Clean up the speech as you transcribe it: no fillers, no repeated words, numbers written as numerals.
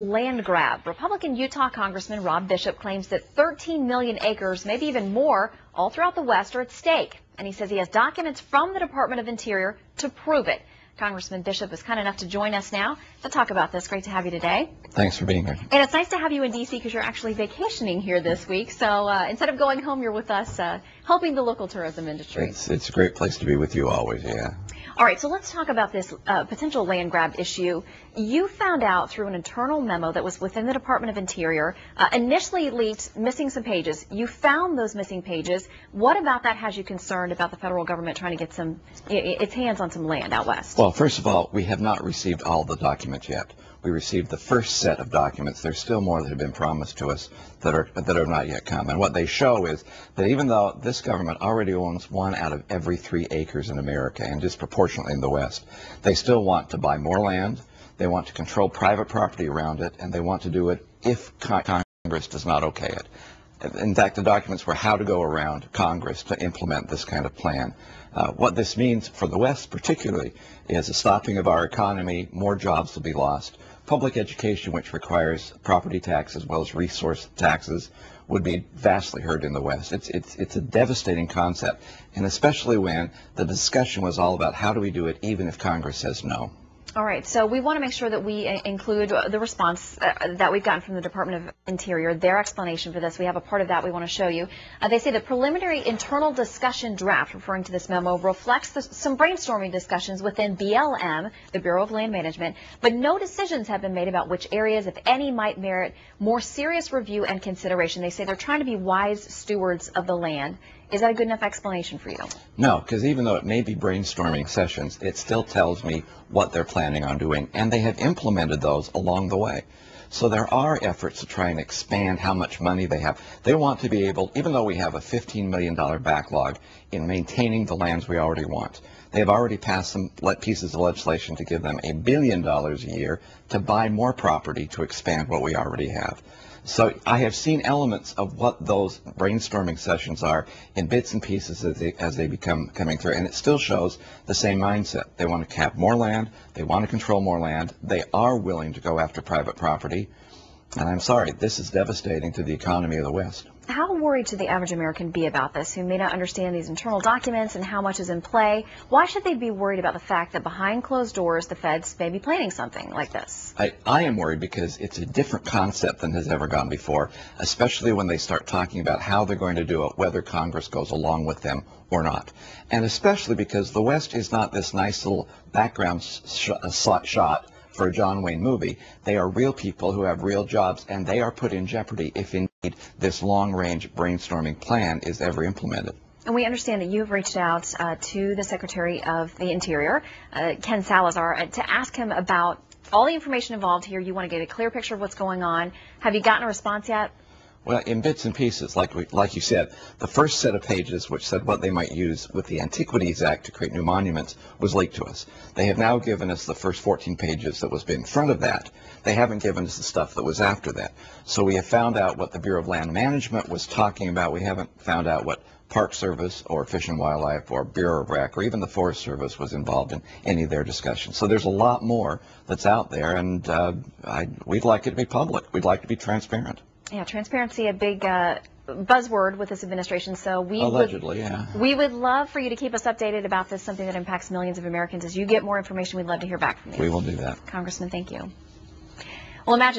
Land grab. Republican Utah Congressman Rob Bishop claims that 13 million acres, maybe even more, all throughout the West are at stake. And he says he has documents from the Department of Interior to prove it. Congressman Bishop is kind enough to join us now to talk about this. Great to have you today. Thanks for being here. And it's nice to have you in D.C. because you're actually vacationing here this week. So instead of going home, you're with us helping the local tourism industry. It's a great place to be with you always, yeah. All right, so let's talk about this potential land grab issue. You found out through an internal memo that was within the Department of Interior, initially leaked, missing some pages. You found those missing pages. What about that has you concerned about the federal government trying to get its hands on some land out west? Well, first of all, we have not received all the documents yet. We received the first set of documents. There's still more that have been promised to us that are not yet come. And what they show is that even though this government already owns 1 out of every 3 acres in America, and disproportionately in the West, they still want to buy more land, they want to control private property around it, and they want to do it if Congress does not okay it. In fact, the documents were how to go around Congress to implement this kind of plan. What this means for the West particularly is a stopping of our economy, more jobs will be lost. Public education, which requires property tax as well as resource taxes, would be vastly hurt in the West. It's a devastating concept, and especially when the discussion was all about how do we do it even if Congress says no. All right, so we want to make sure that we include the response that we've gotten from the Department of Interior, their explanation for this. We have a part of that we want to show you. They say the preliminary internal discussion draft, referring to this memo, reflects some brainstorming discussions within BLM, the Bureau of Land Management, but no decisions have been made about which areas, if any, might merit more serious review and consideration. They say they're trying to be wise stewards of the land. Is that a good enough explanation for you? No, because even though it may be brainstorming sessions, it still tells me what they're planning on doing, and they have implemented those along the way. So there are efforts to try and expand how much money they have. They want to be able, even though we have a $15 million backlog in maintaining the lands we already want, they have already passed some pieces of legislation to give them $1 billion a year to buy more property to expand what we already have. So I have seen elements of what those brainstorming sessions are in bits and pieces as they become coming through, and it still shows the same mindset. They want to cap more land, they want to control more land, they are willing to go after private property, and I'm sorry, this is devastating to the economy of the West. How worried should the average American be about this, who may not understand these internal documents and how much is in play? Why should they be worried about the fact that behind closed doors the feds may be planning something like this? I am worried because it's a different concept than has ever gone before, especially when they start talking about how they're going to do it, whether Congress goes along with them or not. And especially because the West is not this nice little background shot for a John Wayne movie. They are real people who have real jobs, and they are put in jeopardy if indeed this long-range brainstorming plan is ever implemented. And we understand that you've reached out to the Secretary of the Interior, Ken Salazar, to ask him about all the information involved here. You want to get a clear picture of what's going on. Have you gotten a response yet? Well, in bits and pieces, like you said, the first set of pages, which said what they might use with the Antiquities Act to create new monuments, was leaked to us. They have now given us the first 14 pages that was in front of that. They haven't given us the stuff that was after that. So we have found out what the Bureau of Land Management was talking about. We haven't found out what Park Service or Fish and Wildlife or Bureau of Rec or even the Forest Service was involved in any of their discussions. So there's a lot more that's out there, and we'd like it to be public. We'd like to be transparent. Yeah, transparency, a big buzzword with this administration. So we would love for you to keep us updated about this, something that impacts millions of Americans. As you get more information, we'd love to hear back from you. We will do that. Congressman, thank you. Well, imagine